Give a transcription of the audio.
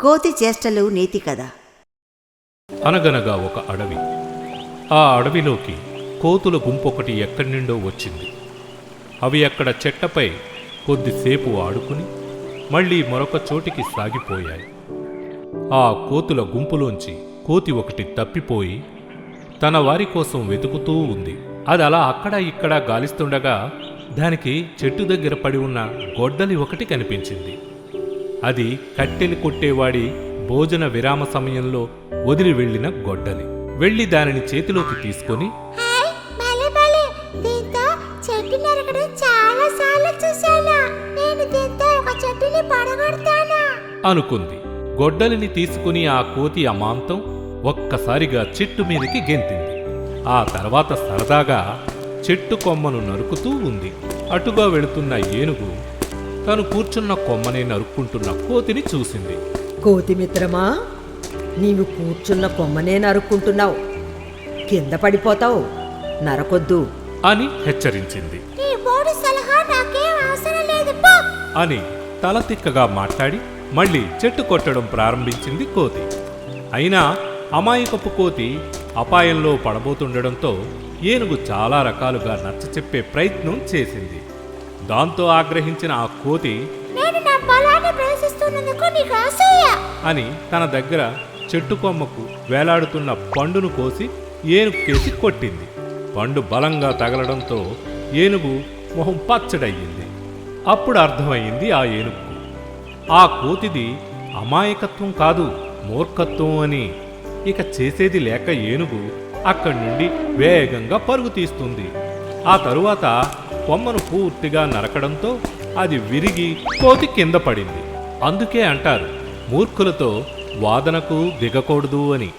కోతి చేష్టలు నీతి కథ. అనగనగా ఒక అడవి. ఆ అడవిలోకి కోతుల గుంపొకటి ఎక్కడి నుండో వచ్చింది. అవి అక్కడ చెట్టపై కొద్దిసేపు ఆడుకుని మళ్ళీ మరొక చోటికి సాగిపోయాయి. ఆ కోతుల గుంపులోంచి కోతి ఒకటి తప్పిపోయి తన వారి కోసం వెతుకుతూ ఉంది. అది అలా అక్కడ ఇక్కడ గాలిస్తుండగా దానికి చెట్టు దగ్గర పడి ఉన్న గొడ్డలి ఒకటి కనిపించింది. అది కట్టెలు కొట్టేవాడి భోజన విరామ సమయంలో వదిలి వెళ్లిన గొడ్డలి. వెళ్లి దానిని చేతిలోకి తీసుకొని అనుకుంది. గొడ్డలిని తీసుకుని ఆ కోతి అమాంతం ఒక్కసారిగా చెట్టు మీదకి గెంతింది. ఆ తర్వాత సరదాగా చెట్టు కొమ్మను నరుకుతూ ఉంది. అటుగా వెళుతున్న ఏనుగు తను కూర్చున్న కొమ్మనే నరుక్కుంటున్న కోతిని చూసింది. కోతి మిత్రమా, నీవు కూర్చున్న కొమ్మనే నరుక్కుంటున్నావు, కింద పడిపోతావు, నరకొద్దు అని హెచ్చరించింది. అని తల తిక్కగా మాట్లాడి మళ్ళీ చెట్టు కొట్టడం ప్రారంభించింది కోతి. అయినా అమాయకపు కోతి అపాయంలో పడబోతుండడంతో ఏనుగు చాలా రకాలుగా నచ్చచెప్పే ప్రయత్నం చేసింది. దాంతో ఆగ్రహించిన ఆ కోతి అని తన దగ్గర చెట్టు కొమ్మకు వేలాడుతున్న పండును కోసి ఏనుగుకేసి కొట్టింది. పండు బలంగా తగలడంతో ఏనుగు మొహం పచ్చడయ్యింది. అప్పుడు అర్థమయ్యింది ఆ ఏనుగుకు ఆ కోతిది అమాయకత్వం కాదు, మూర్ఖత్వం అని. ఇక చేసేది లేక ఏనుగు అక్కడి నుండి వేగంగా పరుగు తీస్తుంది. ఆ తరువాత కొమ్మను పూర్తిగా నరకడంతో అది విరిగి కోతి కింద పడింది. అందుకే అంటారు, మూర్ఖులతో వాదనకు దిగకూడదు అని.